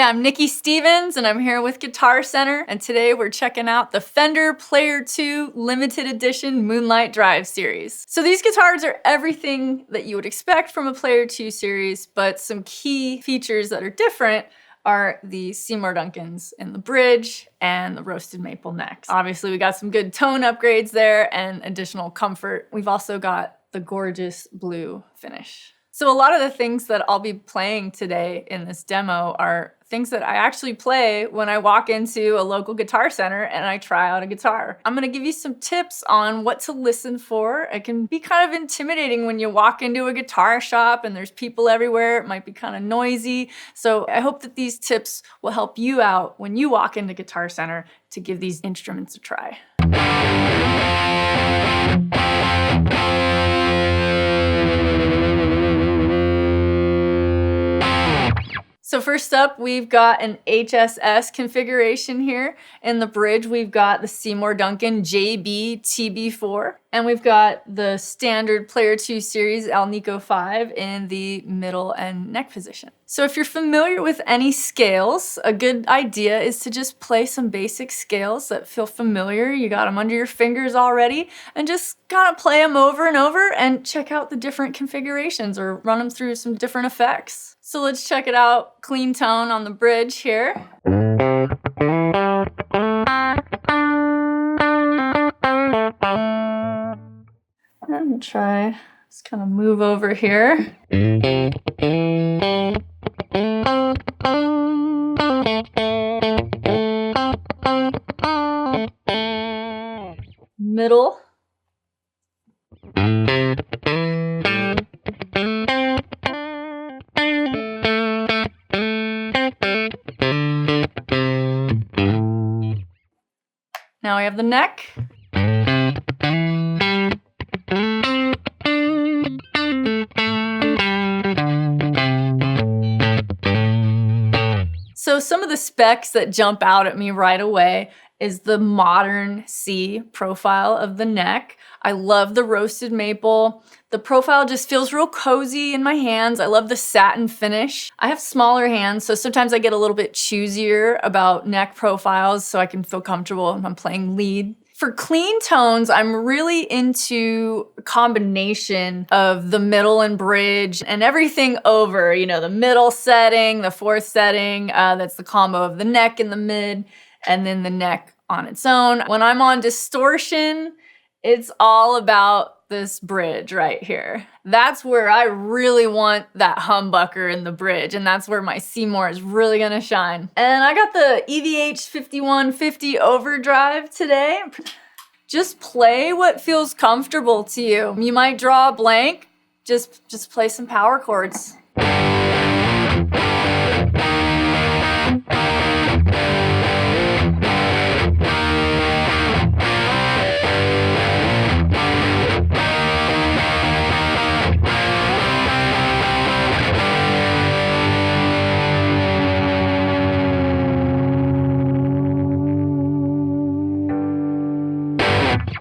I'm Nikki Stevens and I'm here with Guitarcenter, and today we're checking out the Fender Player 2 Limited Edition Moonlight Drive series. So these guitars are everything that you would expect from a Player 2 series, but some key features that are different are the Seymour Duncans in the bridge and the roasted maple necks. Obviously we got some good tone upgrades there and additional comfort. We've also got the gorgeous blue finish. So a lot of the things that I'll be playing today in this demo are things that I actually play when I walk into a local guitar center and I try out a guitar. I'm gonna give you some tips on what to listen for. It can be kind of intimidating when you walk into a guitar shop and there's people everywhere. It might be kind of noisy. So I hope that these tips will help you out when you walk into Guitar Center to give these instruments a try. So first up, we've got an HSS configuration here. In the bridge, we've got the Seymour Duncan JB TB4, and we've got the standard Player 2 series Alnico 5 in the middle and neck position. So if you're familiar with any scales, a good idea is to just play some basic scales that feel familiar. You got them under your fingers already, and just kind of play them over and over and check out the different configurations or run them through some different effects. So let's check it out. Clean tone on the bridge here. And try, just kind of move over here. Middle. Now we have the neck. So some of the specs that jump out at me right away is the modern C profile of the neck. I love the roasted maple. The profile just feels real cozy in my hands. I love the satin finish. I have smaller hands, so sometimes I get a little bit choosier about neck profiles so I can feel comfortable if I'm playing lead. For clean tones, I'm really into a combination of the middle and bridge and everything over, you know, the middle setting, the fourth setting, that's the combo of the neck in the mid, and then the neck on its own. When I'm on distortion, it's all about this bridge right here. That's where I really want that humbucker in the bridge, and that's where my Seymour is really gonna shine. And I got the EVH 5150 overdrive today. Just play what feels comfortable to you. You might draw a blank, just play some power chords.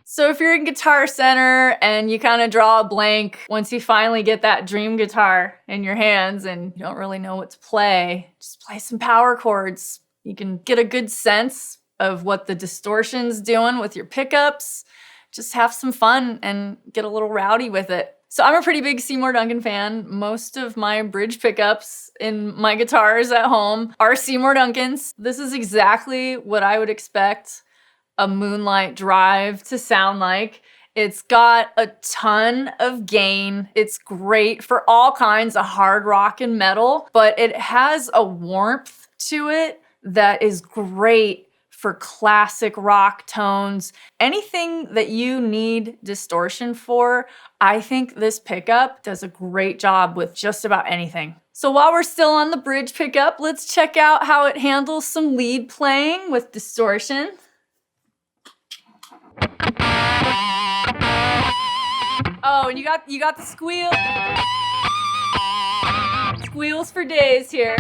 So if you're in Guitar Center and you kind of draw a blank, once you finally get that dream guitar in your hands and you don't really know what to play, just play some power chords. You can get a good sense of what the distortion's doing with your pickups. Just have some fun and get a little rowdy with it. So I'm a pretty big Seymour Duncan fan. Most of my bridge pickups in my guitars at home are Seymour Duncans. This is exactly what I would expect a Moonlight Drive to sound like. It's got a ton of gain. It's great for all kinds of hard rock and metal, but it has a warmth to it that is great for classic rock tones. Anything that you need distortion for, I think this pickup does a great job with just about anything. So while we're still on the bridge pickup, let's check out how it handles some lead playing with distortion. Oh, and you got the squeal. Squeals for days here.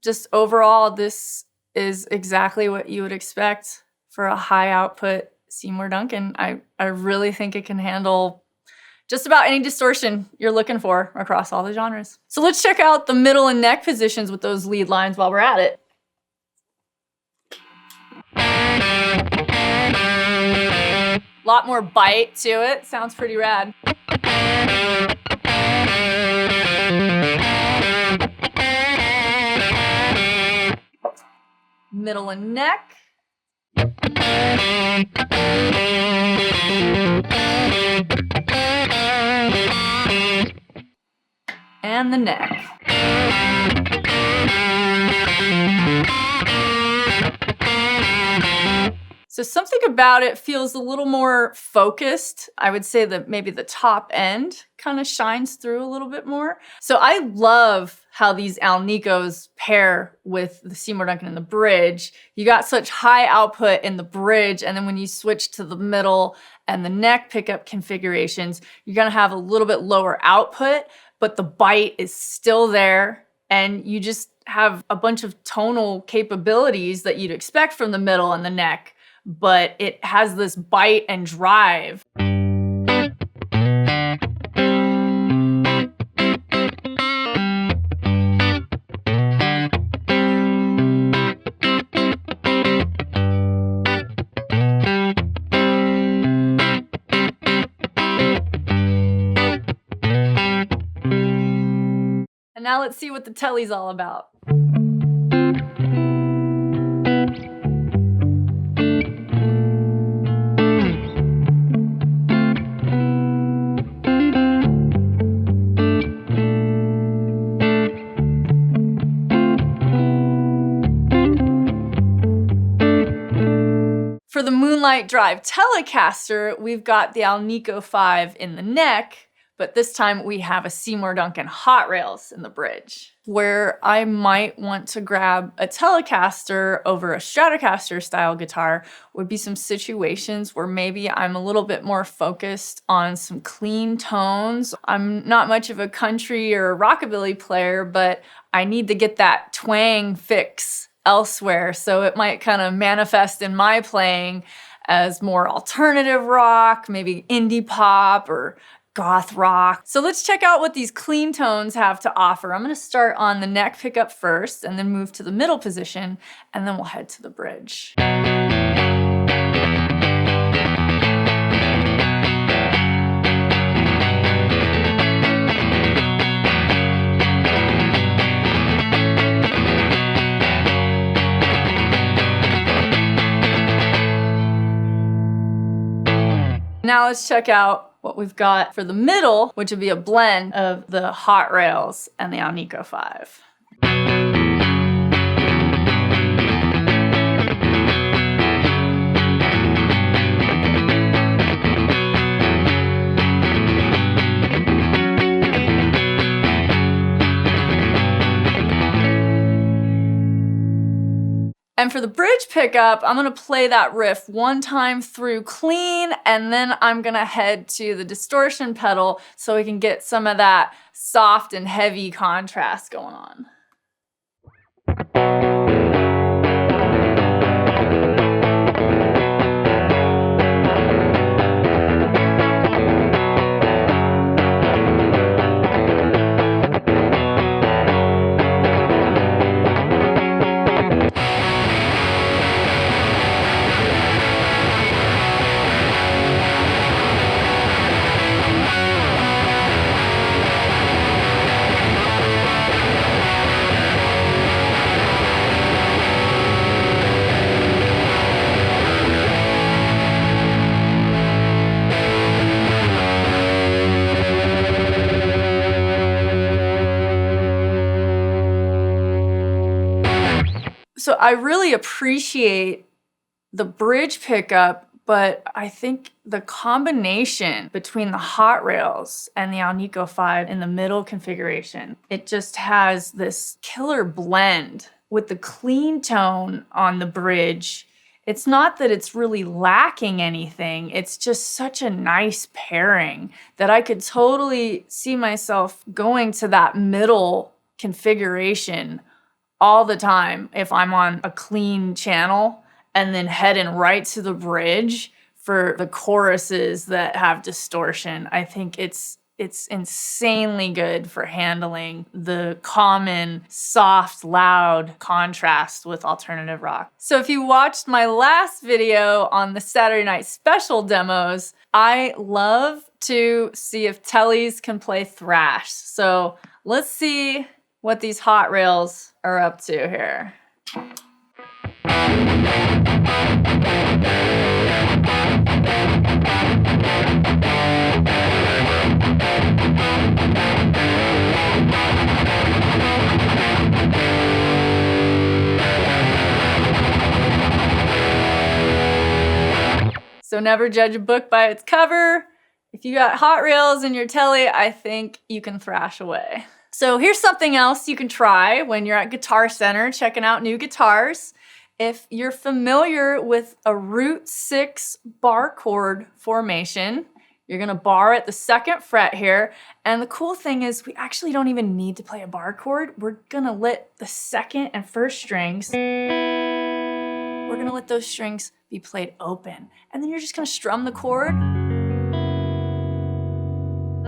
Just overall, this is exactly what you would expect for a high output Seymour Duncan. I really think it can handle just about any distortion you're looking for across all the genres. So let's check out the middle and neck positions with those lead lines while we're at it. A lot more bite to it. Sounds pretty rad. Middle and neck. And the neck. So something about it feels a little more focused. I would say that maybe the top end kind of shines through a little bit more. So I love how these Alnicos pair with the Seymour Duncan in the bridge. You got such high output in the bridge, and then when you switch to the middle and the neck pickup configurations, you're gonna have a little bit lower output, but the bite is still there, and you just have a bunch of tonal capabilities that you'd expect from the middle and the neck, but it has this bite and drive. And now let's see what the Tele's all about. For the Moonlight Drive Telecaster, we've got the Alnico 5 in the neck, but this time we have a Seymour Duncan hot rails in the bridge. Where I might want to grab a Telecaster over a Stratocaster style guitar would be some situations where maybe I'm a little bit more focused on some clean tones. I'm not much of a country or rockabilly player, but I need to get that twang fix elsewhere. So it might kind of manifest in my playing as more alternative rock, maybe indie pop or goth rock. So let's check out what these clean tones have to offer. I'm going to start on the neck pickup first and then move to the middle position, and then we'll head to the bridge. Now let's check out what we've got for the middle, which would be a blend of the hot rails and the Alnico 5. And for the bridge pickup, I'm gonna play that riff one time through clean, and then I'm gonna head to the distortion pedal so we can get some of that soft and heavy contrast going on. So I really appreciate the bridge pickup, but I think the combination between the hot rails and the Alnico 5 in the middle configuration, it just has this killer blend with the clean tone on the bridge it's not that it's really lacking anything. It's just such a nice pairing that I could totally see myself going to that middle configuration all the time if I'm on a clean channel, and then heading right to the bridge for the choruses that have distortion. I think it's insanely good for handling the common, soft, loud contrast with alternative rock. So if you watched my last video on the Saturday Night Special demos, I love to see if Teles can play thrash. So let's see what these hot rails are up to here. So never judge a book by its cover. If you got hot rails in your Tele, I think you can thrash away. So here's something else you can try when you're at Guitarcenter checking out new guitars. If you're familiar with a root 6 bar chord formation, you're gonna bar at the 2nd fret here. And the cool thing is we actually don't even need to play a bar chord. We're gonna let the 2nd and 1st strings, we're gonna let those strings be played open. And then you're just gonna strum the chord. And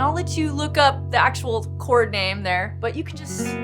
I'll let you look up the actual chord name there, but you can just...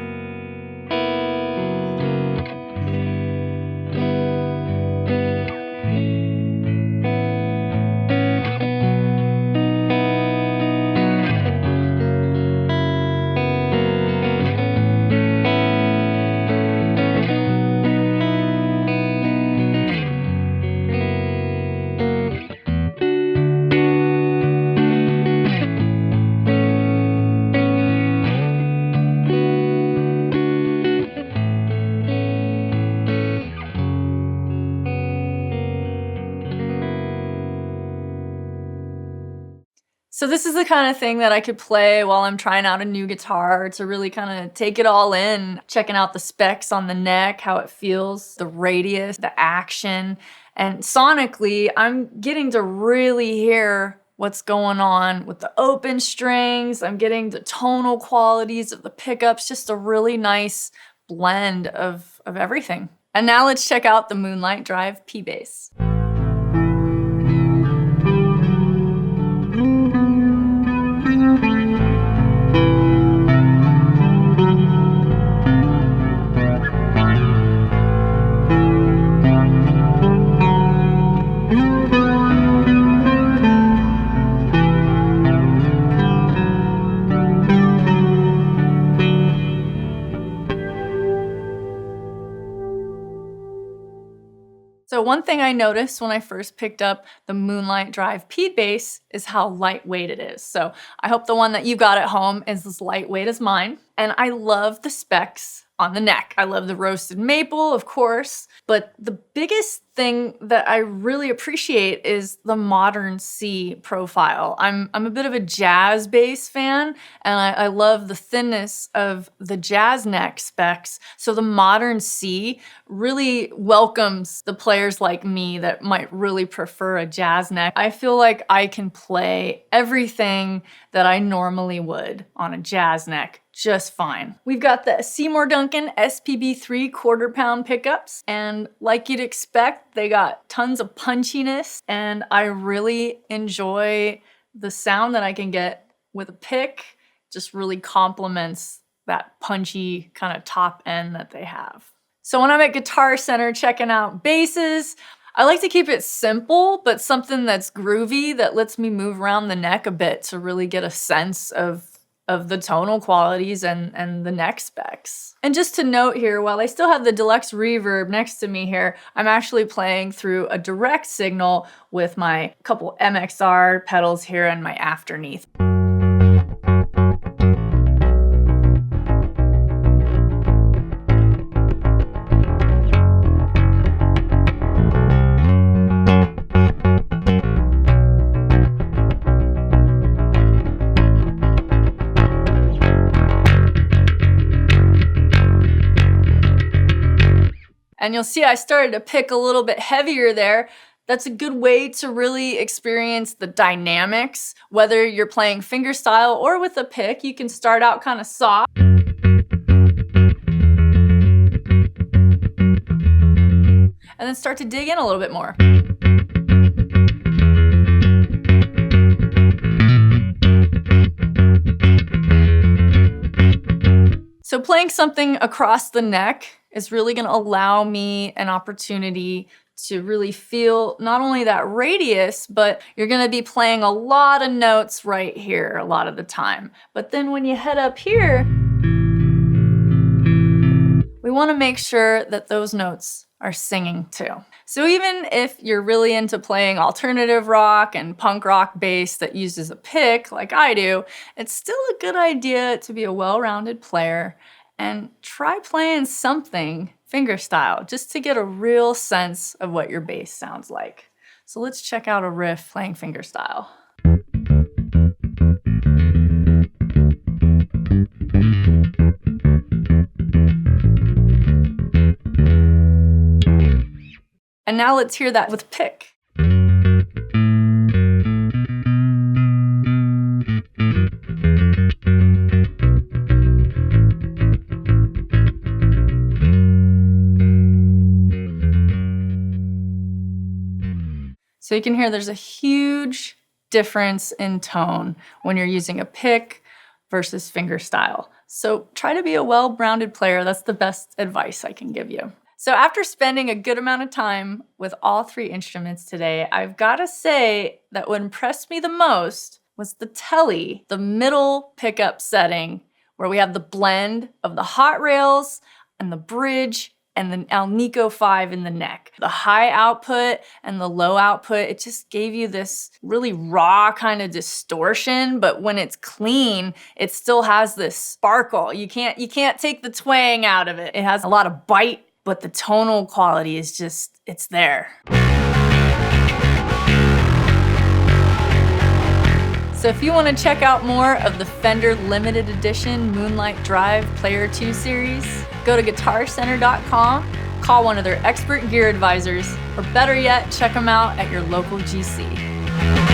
So this is the kind of thing that I could play while I'm trying out a new guitar to really kind of take it all in, checking out the specs on the neck, how it feels, the radius, the action. And sonically, I'm getting to really hear what's going on with the open strings. I'm getting the tonal qualities of the pickups, just a really nice blend of everything. And now let's check out the Moonlight Drive P-Bass. So one thing I noticed when I first picked up the Moonlight Drive P-Bass is how lightweight it is. So I hope the one that you got at home is as lightweight as mine. And I love the specs on the neck. I love the roasted maple, of course, but the biggest thing that I really appreciate is the modern C profile. I'm a bit of a jazz bass fan, and I love the thinness of the jazz neck specs. So the modern C really welcomes the players like me that might really prefer a jazz neck. I feel like I can play everything that I normally would on a jazz neck just fine. We've got the Seymour Duncan SPB3 quarter-pound pickups, and like you'd expect, they got tons of punchiness, and I really enjoy the sound that I can get with a pick. Just really complements that punchy kind of top end that they have. So when I'm at Guitarcenter checking out basses, I like to keep it simple, but something that's groovy that lets me move around the neck a bit to really get a sense of the tonal qualities and the neck specs. And just to note here, while I still have the deluxe reverb next to me here, I'm actually playing through a direct signal with my couple MXR pedals here and my afterneath. And you'll see I started to pick a little bit heavier there. That's a good way to really experience the dynamics. Whether you're playing fingerstyle or with a pick, you can start out kind of soft. And then start to dig in a little bit more. So playing something across the neck is really going to allow me an opportunity to really feel not only that radius, but you're going to be playing a lot of notes right here a lot of the time. But then when you head up here, we want to make sure that those notes are singing too. So even if you're really into playing alternative rock and punk rock bass that uses a pick like I do, it's still a good idea to be a well-rounded player and try playing something fingerstyle just to get a real sense of what your bass sounds like. So let's check out a riff playing fingerstyle. And now let's hear that with pick. So you can hear there's a huge difference in tone when you're using a pick versus fingerstyle. So try to be a well-rounded player. That's the best advice I can give you. So after spending a good amount of time with all three instruments today, I've got to say that what impressed me the most was the Tele, the middle pickup setting, where we have the blend of the hot rails and the bridge and the Alnico 5 in the neck. The high output and the low output, it just gave you this really raw kind of distortion, but when it's clean, it still has this sparkle. You can't take the twang out of it. It has a lot of bite, but the tonal quality is just, it's there. So if you want to check out more of the Fender limited edition Moonlight Drive Player 2 series, go to guitarcenter.com, call one of their expert gear advisors, or better yet, check them out at your local GC.